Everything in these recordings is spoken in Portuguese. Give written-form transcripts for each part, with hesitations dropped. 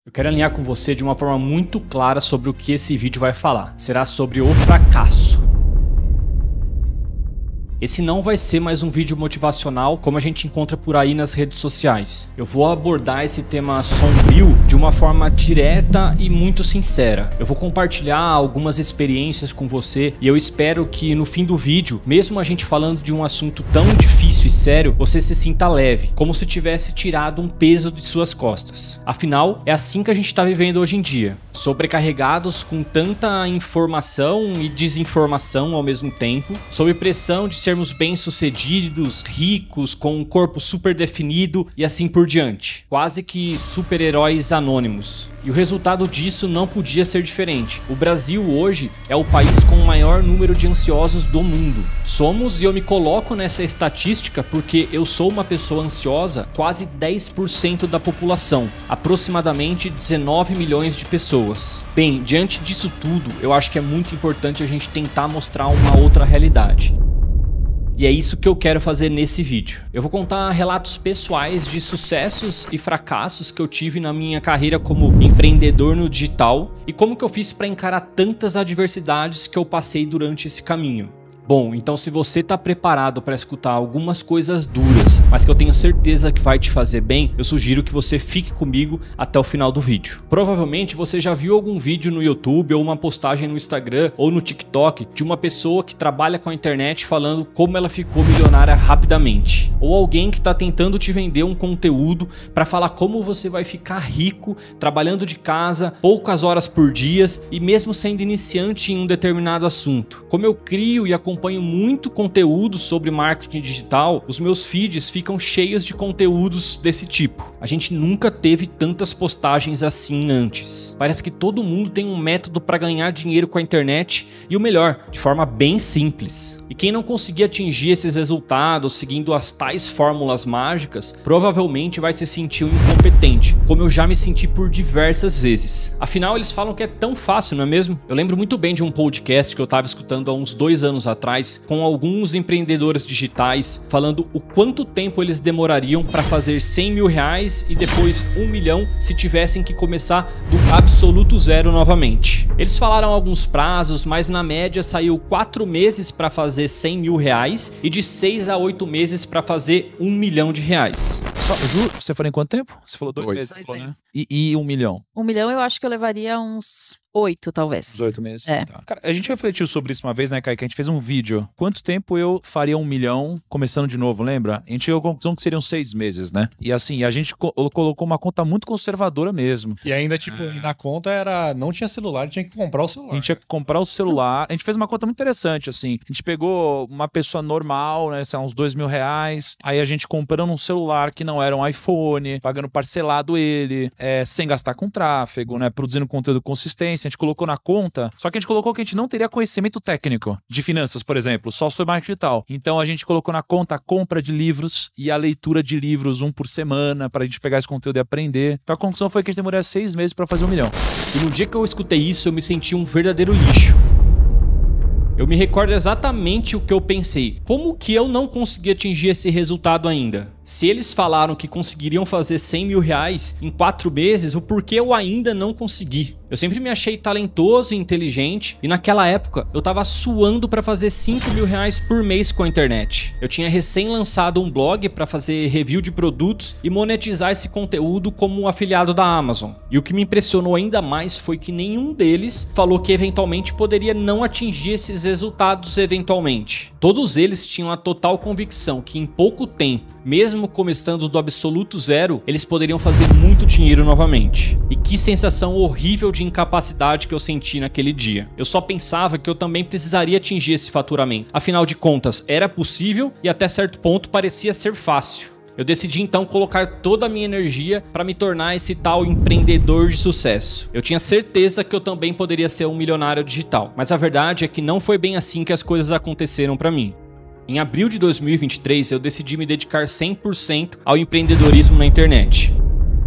Eu quero alinhar com você de uma forma muito clara sobre o que esse vídeo vai falar. Será sobre o fracasso. Esse não vai ser mais um vídeo motivacional como a gente encontra por aí nas redes sociais. Eu vou abordar esse tema sombrio de uma forma direta e muito sincera. Eu vou compartilhar algumas experiências com você e eu espero que no fim do vídeo, mesmo a gente falando de um assunto tão difícil e sério, você se sinta leve, como se tivesse tirado um peso de suas costas. Afinal, é assim que a gente está vivendo hoje em dia, sobrecarregados com tanta informação e desinformação ao mesmo tempo, sob pressão de sermos bem-sucedidos, ricos, com um corpo super definido e assim por diante. Quase que super-heróis anônimos. E o resultado disso não podia ser diferente. O Brasil hoje é o país com o maior número de ansiosos do mundo. Somos, e eu me coloco nessa estatística porque eu sou uma pessoa ansiosa, quase 10% da população, aproximadamente 19 milhões de pessoas. Bem, diante disso tudo, eu acho que é muito importante a gente tentar mostrar uma outra realidade. E é isso que eu quero fazer nesse vídeo. Eu vou contar relatos pessoais de sucessos e fracassos que eu tive na minha carreira como empreendedor no digital e como que eu fiz para encarar tantas adversidades que eu passei durante esse caminho. Bom, então se você está preparado para escutar algumas coisas duras, mas que eu tenho certeza que vai te fazer bem, eu sugiro que você fique comigo até o final do vídeo. Provavelmente você já viu algum vídeo no YouTube ou uma postagem no Instagram ou no TikTok de uma pessoa que trabalha com a internet falando como ela ficou milionária rapidamente. Ou alguém que está tentando te vender um conteúdo para falar como você vai ficar rico trabalhando de casa, poucas horas por dia e mesmo sendo iniciante em um determinado assunto. Como eu crio e acompanho muito conteúdo sobre marketing digital, os meus feeds ficam cheios de conteúdos desse tipo. A gente nunca teve tantas postagens assim antes. Parece que todo mundo tem um método para ganhar dinheiro com a internet e o melhor, de forma bem simples. E quem não conseguir atingir esses resultados seguindo as tais fórmulas mágicas, provavelmente vai se sentir um incompetente, como eu já me senti por diversas vezes. Afinal, eles falam que é tão fácil, não é mesmo? Eu lembro muito bem de um podcast que eu estava escutando há uns 2 anos atrás, com alguns empreendedores digitais, falando o quanto tempo eles demorariam para fazer 100 mil reais e depois 1 milhão se tivessem que começar do absoluto zero novamente. Eles falaram alguns prazos, mas na média saiu 4 meses para fazer 100 mil reais e de 6 a 8 meses para fazer 1 milhão de reais. Ju, você falou em quanto tempo? Você falou 2 meses, falou, né? E 1 milhão? 1 milhão eu acho que eu levaria uns 8, talvez. Uns 8 meses? É. Tá. Cara, a gente refletiu sobre isso uma vez, né, Kaique? A gente fez um vídeo. Quanto tempo eu faria 1 milhão começando de novo, lembra? A gente chegou à conclusão que seriam 6 meses, né? E assim, a gente colocou uma conta muito conservadora mesmo. E ainda, tipo, na conta era... Não tinha celular, tinha que comprar o celular. A gente tinha que comprar o celular. A gente fez uma conta muito interessante, assim. A gente pegou uma pessoa normal, né, sei lá, uns 2 mil reais. Aí a gente comprando um celular que não era um iPhone, pagando parcelado ele, sem gastar com tráfego, né, produzindo conteúdo consistência. A gente colocou na conta, só que a gente colocou que a gente não teria conhecimento técnico de finanças, por exemplo, só sobre marketing digital. Então a gente colocou na conta a compra de livros e a leitura de livros, 1 por semana, pra gente pegar esse conteúdo e aprender. Então a conclusão foi que a gente demoraria 6 meses pra fazer 1 milhão. E no dia que eu escutei isso, eu me senti um verdadeiro lixo. Eu me recordo exatamente o que eu pensei. Como que eu não consegui atingir esse resultado ainda? Se eles falaram que conseguiriam fazer 100 mil reais em 4 meses, o porquê eu ainda não consegui? Eu sempre me achei talentoso e inteligente e naquela época eu tava suando para fazer 5 mil reais por mês com a internet. Eu tinha recém lançado um blog para fazer review de produtos e monetizar esse conteúdo como um afiliado da Amazon. E o que me impressionou ainda mais foi que nenhum deles falou que eventualmente poderia não atingir esses resultados eventualmente. Todos eles tinham a total convicção que em pouco tempo, mesmo começando do absoluto zero, eles poderiam fazer muito dinheiro novamente. E que sensação horrível de incapacidade que eu senti naquele dia. Eu só pensava que eu também precisaria atingir esse faturamento. Afinal de contas, era possível e até certo ponto parecia ser fácil. Eu decidi então colocar toda a minha energia para me tornar esse tal empreendedor de sucesso. Eu tinha certeza que eu também poderia ser um milionário digital, mas a verdade é que não foi bem assim que as coisas aconteceram para mim. Em abril de 2023, eu decidi me dedicar 100% ao empreendedorismo na internet.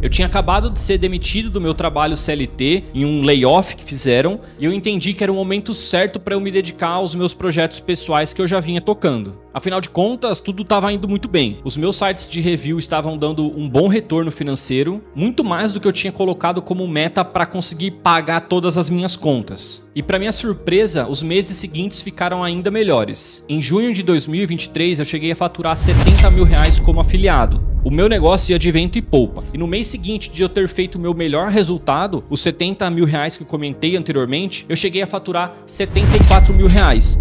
Eu tinha acabado de ser demitido do meu trabalho CLT em um layoff que fizeram e eu entendi que era o momento certo para eu me dedicar aos meus projetos pessoais que eu já vinha tocando. Afinal de contas, tudo estava indo muito bem. Os meus sites de review estavam dando um bom retorno financeiro, muito mais do que eu tinha colocado como meta para conseguir pagar todas as minhas contas. E para minha surpresa, os meses seguintes ficaram ainda melhores. Em junho de 2023, eu cheguei a faturar R$70 mil como afiliado. O meu negócio ia de vento e poupa. E no mês seguinte de eu ter feito o meu melhor resultado, os R$70 mil que eu comentei anteriormente, eu cheguei a faturar R$74 mil.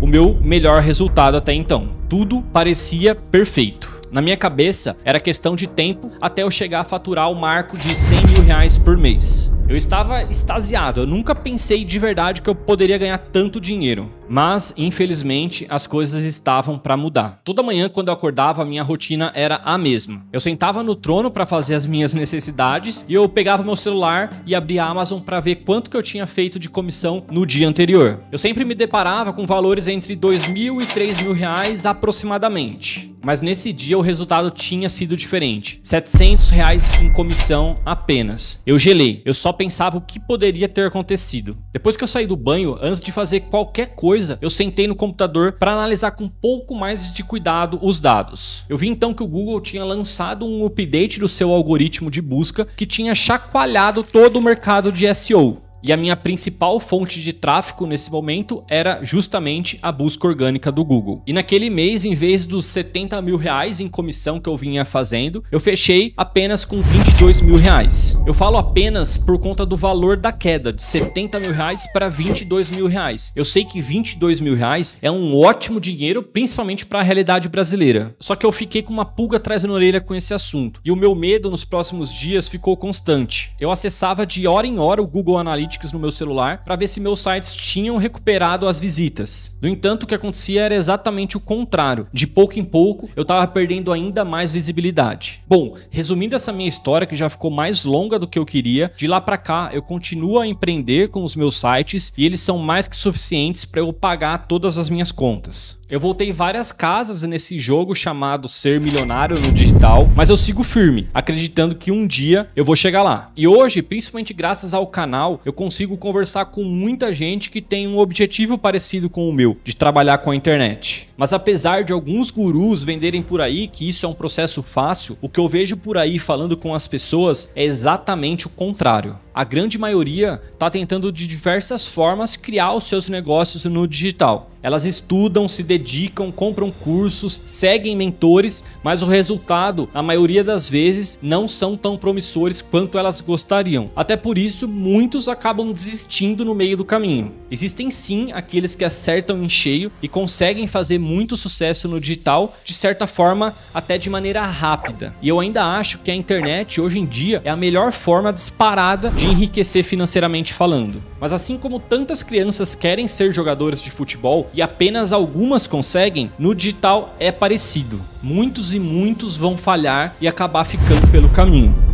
O meu melhor resultado até então. Tudo parecia perfeito. Na minha cabeça, era questão de tempo até eu chegar a faturar o marco de R$100 mil por mês. Eu estava extasiado, eu nunca pensei de verdade que eu poderia ganhar tanto dinheiro. Mas, infelizmente, as coisas estavam para mudar. Toda manhã, quando eu acordava, a minha rotina era a mesma. Eu sentava no trono para fazer as minhas necessidades e eu pegava meu celular e abria a Amazon para ver quanto que eu tinha feito de comissão no dia anterior. Eu sempre me deparava com valores entre R$2.000 e R$3.000 aproximadamente. Mas nesse dia o resultado tinha sido diferente. R$700 em comissão apenas. Eu gelei. Eu só pensava o que poderia ter acontecido. Depois que eu saí do banho, antes de fazer qualquer coisa, eu sentei no computador para analisar com um pouco mais de cuidado os dados. Eu vi então que o Google tinha lançado um update do seu algoritmo de busca que tinha chacoalhado todo o mercado de SEO. E a minha principal fonte de tráfego nesse momento era justamente a busca orgânica do Google. E naquele mês, em vez dos R$70 mil em comissão que eu vinha fazendo, eu fechei apenas com R$22 mil. Eu falo apenas por conta do valor da queda, de R$70 mil para R$22 mil. Eu sei que R$22 mil é um ótimo dinheiro, principalmente para a realidade brasileira. Só que eu fiquei com uma pulga atrás da orelha com esse assunto. E o meu medo nos próximos dias ficou constante. Eu acessava de hora em hora o Google Analytics no meu celular para ver se meus sites tinham recuperado as visitas. No entanto, o que acontecia era exatamente o contrário. De pouco em pouco, eu estava perdendo ainda mais visibilidade. Bom, resumindo essa minha história, que já ficou mais longa do que eu queria, de lá para cá eu continuo a empreender com os meus sites e eles são mais que suficientes para eu pagar todas as minhas contas. Eu voltei várias casas nesse jogo chamado Ser Milionário no Digital, mas eu sigo firme, acreditando que um dia eu vou chegar lá. E hoje, principalmente graças ao canal, eu consigo conversar com muita gente que tem um objetivo parecido com o meu, de trabalhar com a internet. Mas apesar de alguns gurus venderem por aí que isso é um processo fácil, o que eu vejo por aí falando com as pessoas é exatamente o contrário. A grande maioria está tentando de diversas formas criar os seus negócios no digital. Elas estudam, se dedicam, compram cursos, seguem mentores, mas o resultado, na maioria das vezes, não são tão promissores quanto elas gostariam. Até por isso, muitos acabam desistindo no meio do caminho. Existem sim aqueles que acertam em cheio e conseguem fazer muito sucesso no digital, de certa forma, até de maneira rápida. E eu ainda acho que a internet, hoje em dia, é a melhor forma disparada de enriquecer financeiramente falando. Mas assim como tantas crianças querem ser jogadores de futebol e apenas algumas conseguem, no digital é parecido. Muitos e muitos vão falhar e acabar ficando pelo caminho.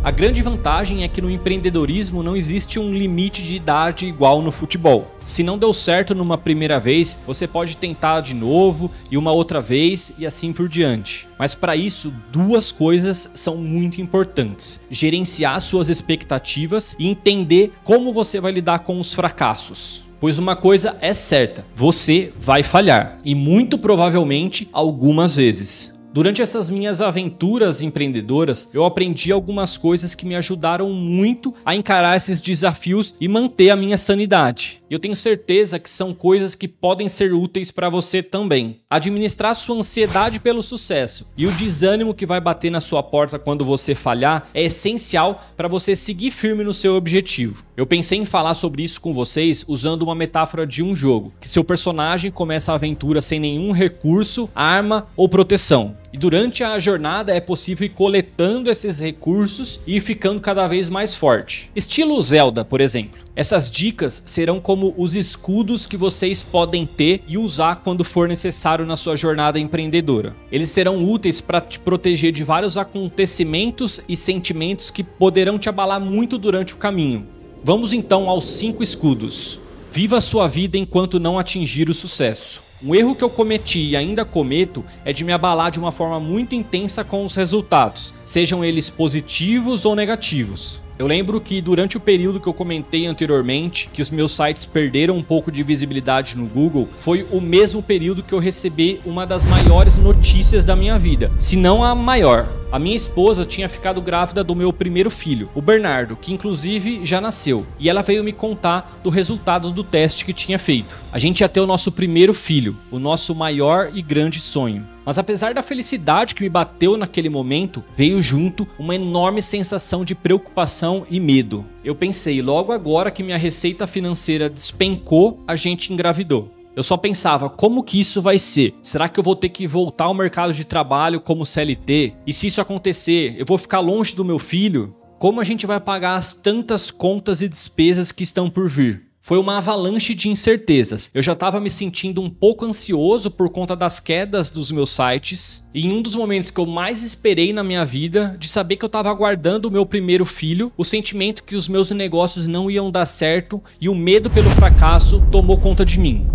A grande vantagem é que no empreendedorismo não existe um limite de idade igual no futebol. Se não deu certo numa primeira vez, você pode tentar de novo e uma outra vez e assim por diante. Mas para isso, duas coisas são muito importantes: gerenciar suas expectativas e entender como você vai lidar com os fracassos. Pois uma coisa é certa, você vai falhar, e muito provavelmente algumas vezes. Durante essas minhas aventuras empreendedoras, eu aprendi algumas coisas que me ajudaram muito a encarar esses desafios e manter a minha sanidade. E eu tenho certeza que são coisas que podem ser úteis para você também. Administrar sua ansiedade pelo sucesso e o desânimo que vai bater na sua porta quando você falhar é essencial para você seguir firme no seu objetivo. Eu pensei em falar sobre isso com vocês usando uma metáfora de um jogo, que seu personagem começa a aventura sem nenhum recurso, arma ou proteção. E durante a jornada é possível ir coletando esses recursos e ir ficando cada vez mais forte. Estilo Zelda, por exemplo. Essas dicas serão como os escudos que vocês podem ter e usar quando for necessário na sua jornada empreendedora. Eles serão úteis para te proteger de vários acontecimentos e sentimentos que poderão te abalar muito durante o caminho. Vamos então aos 5 escudos. Viva a sua vida enquanto não atingir o sucesso. Um erro que eu cometi e ainda cometo é de me abalar de uma forma muito intensa com os resultados, sejam eles positivos ou negativos. Eu lembro que durante o período que eu comentei anteriormente, que os meus sites perderam um pouco de visibilidade no Google, foi o mesmo período que eu recebi uma das maiores notícias da minha vida, se não a maior. A minha esposa tinha ficado grávida do meu primeiro filho, o Bernardo, que inclusive já nasceu, e ela veio me contar do resultado do teste que tinha feito. A gente ia ter o nosso primeiro filho, o nosso maior e grande sonho. Mas apesar da felicidade que me bateu naquele momento, veio junto uma enorme sensação de preocupação e medo. Eu pensei, logo agora que minha receita financeira despencou, a gente engravidou. Eu só pensava, como que isso vai ser? Será que eu vou ter que voltar ao mercado de trabalho como CLT? E se isso acontecer, eu vou ficar longe do meu filho? Como a gente vai pagar as tantas contas e despesas que estão por vir? Foi uma avalanche de incertezas. Eu já estava me sentindo um pouco ansioso por conta das quedas dos meus sites. E em um dos momentos que eu mais esperei na minha vida, de saber que eu estava aguardando o meu primeiro filho, o sentimento que os meus negócios não iam dar certo e o medo pelo fracasso tomou conta de mim.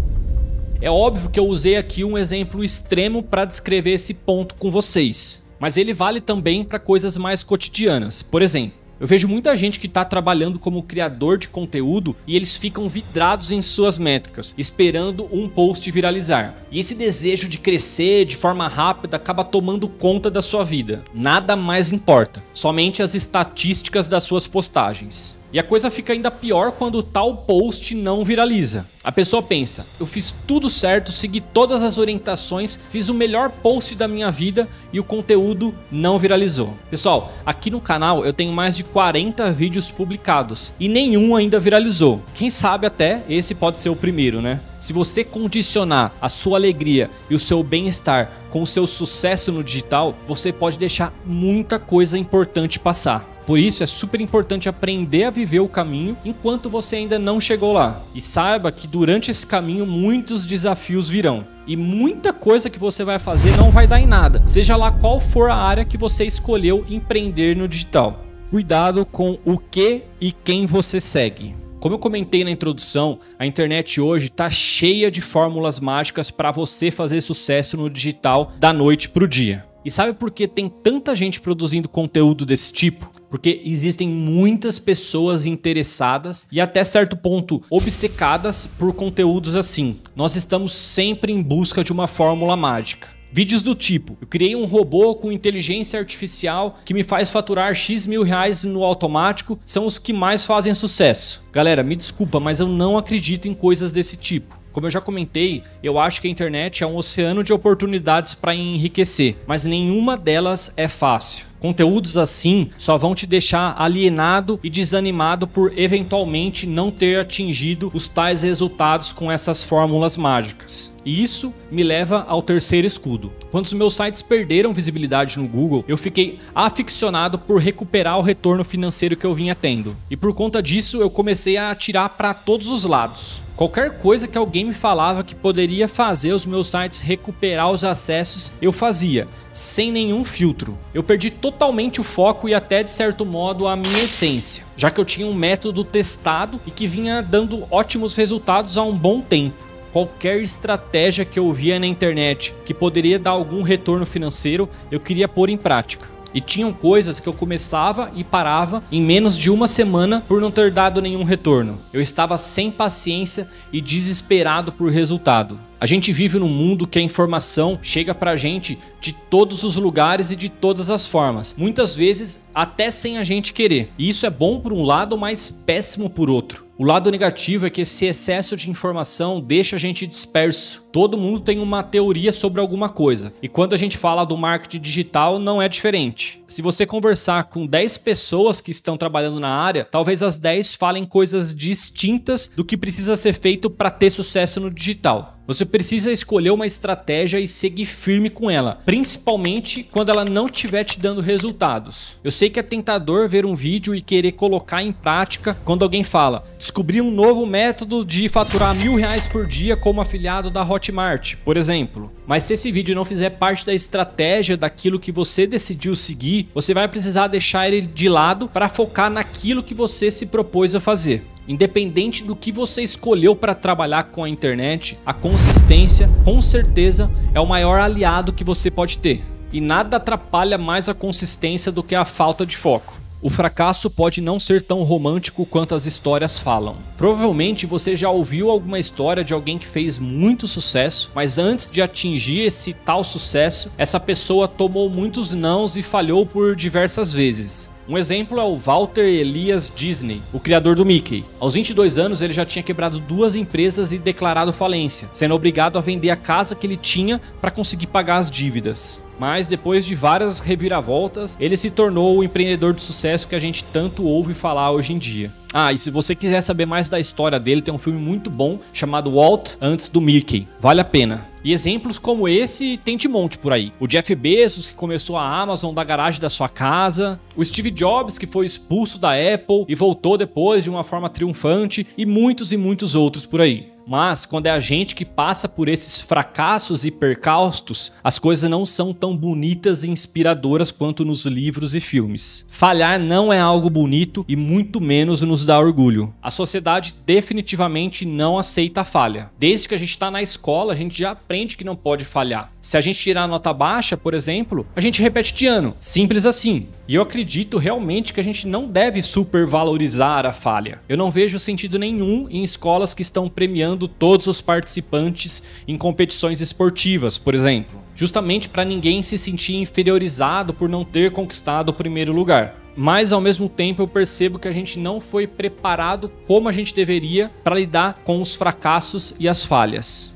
É óbvio que eu usei aqui um exemplo extremo para descrever esse ponto com vocês, mas ele vale também para coisas mais cotidianas. Por exemplo, eu vejo muita gente que está trabalhando como criador de conteúdo e eles ficam vidrados em suas métricas, esperando um post viralizar. E esse desejo de crescer de forma rápida acaba tomando conta da sua vida. Nada mais importa, somente as estatísticas das suas postagens. E a coisa fica ainda pior quando tal post não viraliza. A pessoa pensa, eu fiz tudo certo, segui todas as orientações, fiz o melhor post da minha vida e o conteúdo não viralizou. Pessoal, aqui no canal eu tenho mais de 40 vídeos publicados e nenhum ainda viralizou. Quem sabe até esse pode ser o primeiro, né? Se você condicionar a sua alegria e o seu bem-estar com o seu sucesso no digital, você pode deixar muita coisa importante passar. Por isso é super importante aprender a viver o caminho enquanto você ainda não chegou lá. E saiba que durante esse caminho muitos desafios virão. E muita coisa que você vai fazer não vai dar em nada, seja lá qual for a área que você escolheu empreender no digital. Cuidado com o que e quem você segue. Como eu comentei na introdução, a internet hoje está cheia de fórmulas mágicas para você fazer sucesso no digital da noite para o dia. E sabe por que tem tanta gente produzindo conteúdo desse tipo? Porque existem muitas pessoas interessadas e até certo ponto obcecadas por conteúdos assim. Nós estamos sempre em busca de uma fórmula mágica. Vídeos do tipo, eu criei um robô com inteligência artificial que me faz faturar X mil reais no automático, são os que mais fazem sucesso. Galera, me desculpa, mas eu não acredito em coisas desse tipo. Como eu já comentei, eu acho que a internet é um oceano de oportunidades para enriquecer, mas nenhuma delas é fácil. Conteúdos assim só vão te deixar alienado e desanimado por eventualmente não ter atingido os tais resultados com essas fórmulas mágicas. E isso me leva ao terceiro escudo. Quando os meus sites perderam visibilidade no Google, eu fiquei aficionado por recuperar o retorno financeiro que eu vinha tendo. E por conta disso eu comecei a atirar para todos os lados. Qualquer coisa que alguém me falava que poderia fazer os meus sites recuperar os acessos, eu fazia, sem nenhum filtro. Eu perdi totalmente o foco e até de certo modo a minha essência, já que eu tinha um método testado e que vinha dando ótimos resultados há um bom tempo. Qualquer estratégia que eu via na internet que poderia dar algum retorno financeiro, eu queria pôr em prática. E tinham coisas que eu começava e parava em menos de uma semana por não ter dado nenhum retorno. Eu estava sem paciência e desesperado por resultado. A gente vive num mundo que a informação chega pra gente de todos os lugares e de todas as formas. Muitas vezes até sem a gente querer. E isso é bom por um lado, mas péssimo por outro. O lado negativo é que esse excesso de informação deixa a gente disperso. Todo mundo tem uma teoria sobre alguma coisa. E quando a gente fala do marketing digital, não é diferente. Se você conversar com 10 pessoas que estão trabalhando na área, talvez as 10 falem coisas distintas do que precisa ser feito para ter sucesso no digital. Você precisa escolher uma estratégia e seguir firme com ela, principalmente quando ela não estiver te dando resultados. Eu sei que é tentador ver um vídeo e querer colocar em prática quando alguém fala: descobri um novo método de faturar R$1.000 por dia como afiliado da Hotmart, por exemplo. Mas se esse vídeo não fizer parte da estratégia daquilo que você decidiu seguir, você vai precisar deixar ele de lado para focar naquilo que você se propôs a fazer. Independente do que você escolheu para trabalhar com a internet, a consistência, com certeza, é o maior aliado que você pode ter. E nada atrapalha mais a consistência do que a falta de foco. O fracasso pode não ser tão romântico quanto as histórias falam. Provavelmente você já ouviu alguma história de alguém que fez muito sucesso, mas antes de atingir esse tal sucesso, essa pessoa tomou muitos nãos e falhou por diversas vezes. Um exemplo é o Walter Elias Disney, o criador do Mickey. Aos 22 anos ele já tinha quebrado 2 empresas e declarado falência, sendo obrigado a vender a casa que ele tinha para conseguir pagar as dívidas. Mas depois de várias reviravoltas, ele se tornou o empreendedor de sucesso que a gente tanto ouve falar hoje em dia. E se você quiser saber mais da história dele, tem um filme muito bom chamado Walt Antes do Mickey. Vale a pena. E exemplos como esse tem de monte por aí. O Jeff Bezos, que começou a Amazon da garagem da sua casa. O Steve Jobs, que foi expulso da Apple e voltou depois de uma forma triunfante. E muitos outros por aí. Mas quando é a gente que passa por esses fracassos e percalços, as coisas não são tão bonitas e inspiradoras quanto nos livros e filmes. Falhar não é algo bonito e muito menos nos dá orgulho. A sociedade definitivamente não aceita a falha. Desde que a gente está na escola, a gente já aprende que não pode falhar. Se a gente tirar nota baixa, por exemplo, a gente repete de ano. Simples assim. E eu acredito realmente que a gente não deve supervalorizar a falha. Eu não vejo sentido nenhum em escolas que estão premiando todos os participantes em competições esportivas, por exemplo, justamente para ninguém se sentir inferiorizado por não ter conquistado o primeiro lugar. Mas ao mesmo tempo eu percebo que a gente não foi preparado como a gente deveria para lidar com os fracassos e as falhas.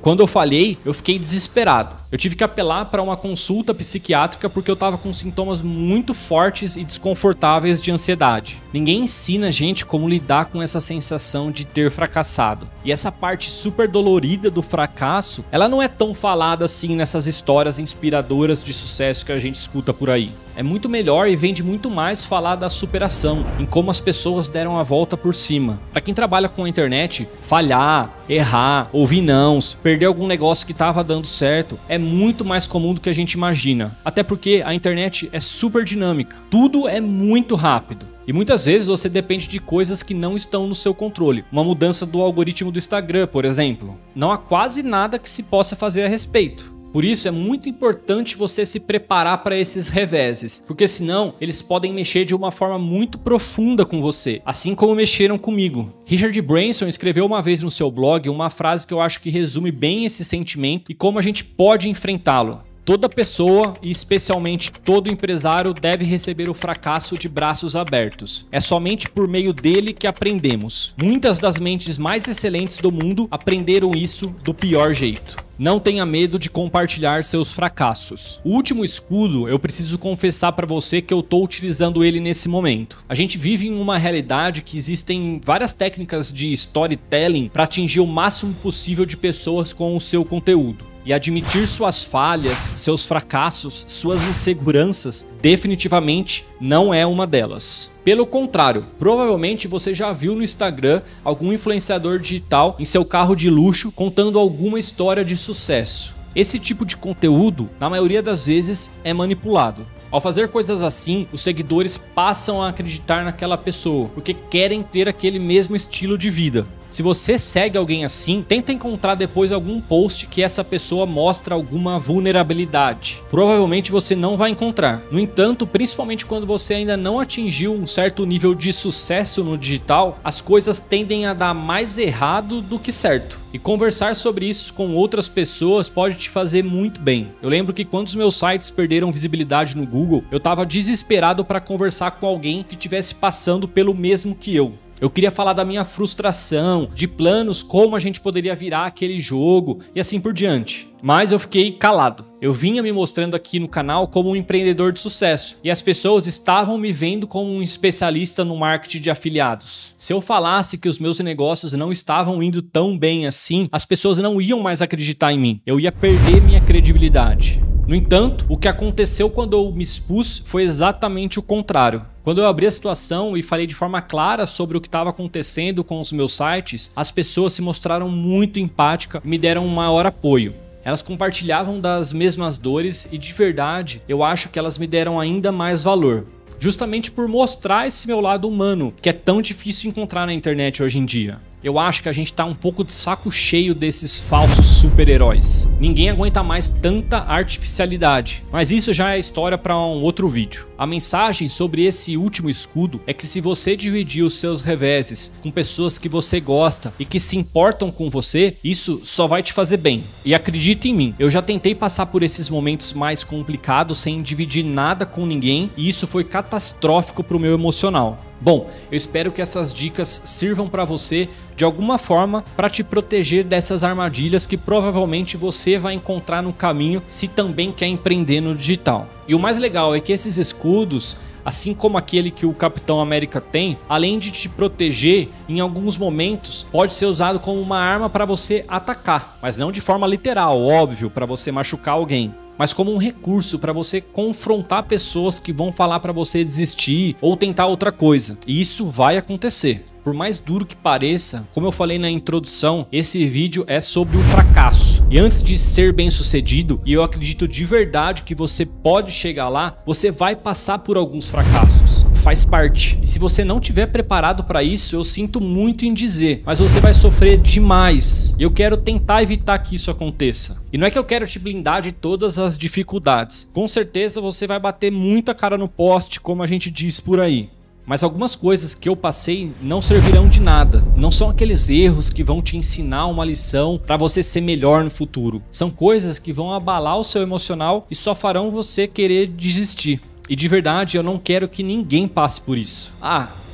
Quando eu falhei, eu fiquei desesperado. Eu tive que apelar para uma consulta psiquiátrica porque eu estava com sintomas muito fortes e desconfortáveis de ansiedade. Ninguém ensina a gente como lidar com essa sensação de ter fracassado. E essa parte super dolorida do fracasso, ela não é tão falada assim nessas histórias inspiradoras de sucesso que a gente escuta por aí. É muito melhor e vende muito mais falar da superação, em como as pessoas deram a volta por cima. Para quem trabalha com a internet, falhar, errar, ouvir nãos, perder algum negócio que estava dando certo, é muito mais comum do que a gente imagina. Até porque a internet é super dinâmica. Tudo é muito rápido. E muitas vezes você depende de coisas que não estão no seu controle. Uma mudança do algoritmo do Instagram, por exemplo. Não há quase nada que se possa fazer a respeito. Por isso é muito importante você se preparar para esses reveses, porque senão eles podem mexer de uma forma muito profunda com você, assim como mexeram comigo. Richard Branson escreveu uma vez no seu blog uma frase que eu acho que resume bem esse sentimento e como a gente pode enfrentá-lo. Toda pessoa, e especialmente todo empresário, deve receber o fracasso de braços abertos. É somente por meio dele que aprendemos. Muitas das mentes mais excelentes do mundo aprenderam isso do pior jeito. Não tenha medo de compartilhar seus fracassos. O último escudo, eu preciso confessar para você que eu estou utilizando ele nesse momento. A gente vive em uma realidade que existem várias técnicas de storytelling para atingir o máximo possível de pessoas com o seu conteúdo. E admitir suas falhas, seus fracassos, suas inseguranças, definitivamente não é uma delas. Pelo contrário, provavelmente você já viu no Instagram algum influenciador digital em seu carro de luxo contando alguma história de sucesso. Esse tipo de conteúdo, na maioria das vezes, é manipulado. Ao fazer coisas assim, os seguidores passam a acreditar naquela pessoa, porque querem ter aquele mesmo estilo de vida. Se você segue alguém assim, tenta encontrar depois algum post que essa pessoa mostra alguma vulnerabilidade. Provavelmente você não vai encontrar. No entanto, principalmente quando você ainda não atingiu um certo nível de sucesso no digital, as coisas tendem a dar mais errado do que certo. E conversar sobre isso com outras pessoas pode te fazer muito bem. Eu lembro que quando os meus sites perderam visibilidade no Google, eu estava desesperado para conversar com alguém que estivesse passando pelo mesmo que eu. Eu queria falar da minha frustração, de planos, como a gente poderia virar aquele jogo e assim por diante. Mas eu fiquei calado. Eu vinha me mostrando aqui no canal como um empreendedor de sucesso e as pessoas estavam me vendo como um especialista no marketing de afiliados. Se eu falasse que os meus negócios não estavam indo tão bem assim, as pessoas não iam mais acreditar em mim. Eu ia perder minha credibilidade. No entanto, o que aconteceu quando eu me expus foi exatamente o contrário. Quando eu abri a situação e falei de forma clara sobre o que estava acontecendo com os meus sites, as pessoas se mostraram muito empáticas e me deram um maior apoio. Elas compartilhavam das mesmas dores e de verdade eu acho que elas me deram ainda mais valor. justamente por mostrar esse meu lado humano, que é tão difícil encontrar na internet hoje em dia. Eu acho que a gente tá um pouco de saco cheio desses falsos super-heróis. Ninguém aguenta mais tanta artificialidade. Mas isso já é história para um outro vídeo. A mensagem sobre esse último escudo é que se você dividir os seus reveses com pessoas que você gosta e que se importam com você, isso só vai te fazer bem. E acredita em mim, eu já tentei passar por esses momentos mais complicados sem dividir nada com ninguém e isso foi catastrófico pro meu emocional. Bom, eu espero que essas dicas sirvam para você de alguma forma para te proteger dessas armadilhas que provavelmente você vai encontrar no caminho se também quer empreender no digital. E o mais legal é que esses escudos, assim como aquele que o Capitão América tem, além de te proteger, em alguns momentos pode ser usado como uma arma para você atacar, mas não de forma literal, óbvio, para você machucar alguém, mas como um recurso para você confrontar pessoas que vão falar para você desistir ou tentar outra coisa. E isso vai acontecer. Por mais duro que pareça, como eu falei na introdução, esse vídeo é sobre o fracasso. E antes de ser bem sucedido, e eu acredito de verdade que você pode chegar lá, você vai passar por alguns fracassos. Faz parte. E se você não estiver preparado para isso, eu sinto muito em dizer, mas você vai sofrer demais. E eu quero tentar evitar que isso aconteça. E não é que eu quero te blindar de todas as dificuldades. Com certeza você vai bater muita cara no poste, como a gente diz por aí. Mas algumas coisas que eu passei não servirão de nada. Não são aqueles erros que vão te ensinar uma lição para você ser melhor no futuro. São coisas que vão abalar o seu emocional e só farão você querer desistir. E de verdade, eu não quero que ninguém passe por isso.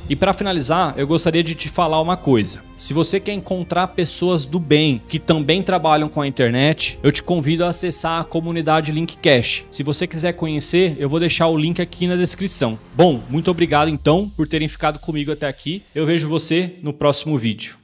E para finalizar, eu gostaria de te falar uma coisa. Se você quer encontrar pessoas do bem que também trabalham com a internet, eu te convido a acessar a comunidade Linkcash. Se você quiser conhecer, eu vou deixar o link aqui na descrição. Bom, muito obrigado então por terem ficado comigo até aqui. Eu vejo você no próximo vídeo.